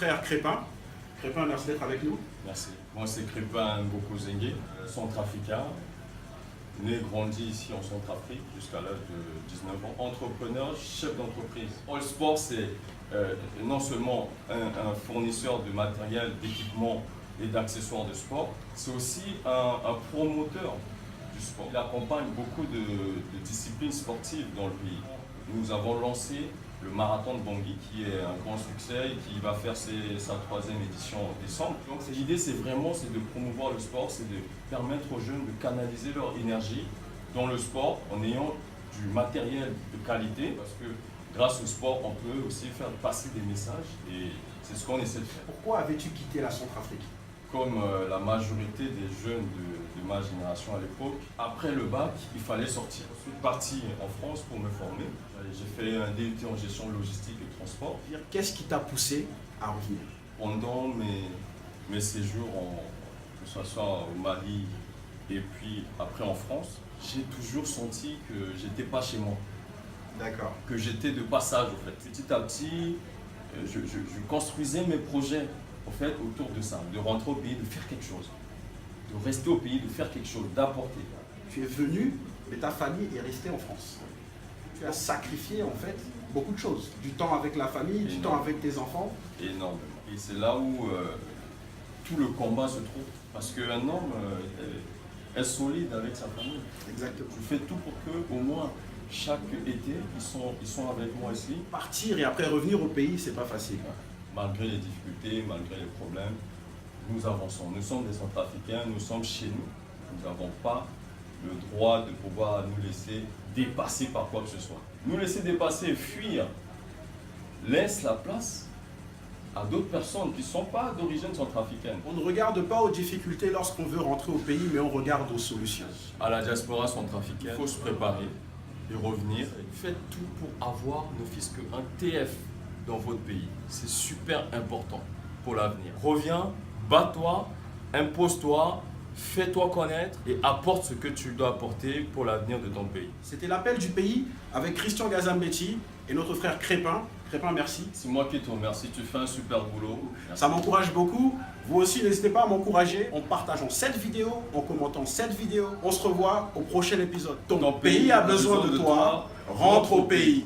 frère Crépin. Crépin, merci d'être avec nous. Merci. Moi, c'est Crépin Ngoko-Zengue, centrafricain, né, grandi ici en Centrafrique jusqu'à l'âge de 19 ans. Entrepreneur, chef d'entreprise. All Sport, c'est non seulement un fournisseur de matériel, d'équipement et d'accessoires de sport, c'est aussi un promoteur du sport. Il accompagne beaucoup de disciplines sportives dans le pays. Nous avons lancé le marathon de Bangui qui est un grand succès et qui va faire sa 3e édition en décembre. Donc l'idée c'est de promouvoir le sport, c'est de permettre aux jeunes de canaliser leur énergie dans le sport en ayant du matériel de qualité parce que grâce au sport on peut aussi faire passer des messages et c'est ce qu'on essaie de faire. Pourquoi avais-tu quitté la Centrafrique? Comme la majorité des jeunes de ma génération à l'époque, après le bac, il fallait sortir. Je suis parti en France pour me former. J'ai fait un DUT en gestion logistique et transport. Qu'est-ce qui t'a poussé à revenir? Pendant mes séjours, que ce soit au Mali et puis après en France, j'ai toujours senti que j'étais pas chez moi. D'accord. Que j'étais de passage en fait. Petit à petit, je construisais mes projets en fait, autour de ça, de rentrer au pays, de faire quelque chose, de rester au pays, de faire quelque chose, d'apporter. Tu es venu, mais ta famille est restée en France. Tu as sacrifié en fait beaucoup de choses. Du temps avec la famille, du temps avec tes enfants. Énormément. Et c'est là où tout le combat se trouve. Parce qu'un homme est solide avec sa famille. Exactement. Je fais tout pour que, au moins, chaque été, ils sont avec moi ici. Partir et après revenir au pays, c'est pas facile. Malgré les difficultés, malgré les problèmes, nous avançons. Nous sommes des Centrafricains, nous sommes chez nous. Nous n'avons pas le droit de pouvoir nous laisser dépasser par quoi que ce soit. Nous laisser dépasser, fuir, laisse la place à d'autres personnes qui ne sont pas d'origine centrafricaine. On ne regarde pas aux difficultés lorsqu'on veut rentrer au pays, mais on regarde aux solutions. À la diaspora centrafricaine, il faut se préparer et revenir. Faites tout pour avoir ne fût-ce qu'un TF dans votre pays. C'est super important pour l'avenir. Reviens, bats-toi, impose-toi, fais-toi connaître et apporte ce que tu dois apporter pour l'avenir de ton pays. C'était l'appel du pays avec Christian Gazambetti et notre frère Crépin. Crépin, merci. C'est moi qui te remercie, tu fais un super boulot. Merci. Ça m'encourage beaucoup. Vous aussi, n'hésitez pas à m'encourager en partageant cette vidéo, en commentant cette vidéo. On se revoit au prochain épisode. Ton pays a besoin de toi. Rentre au pays.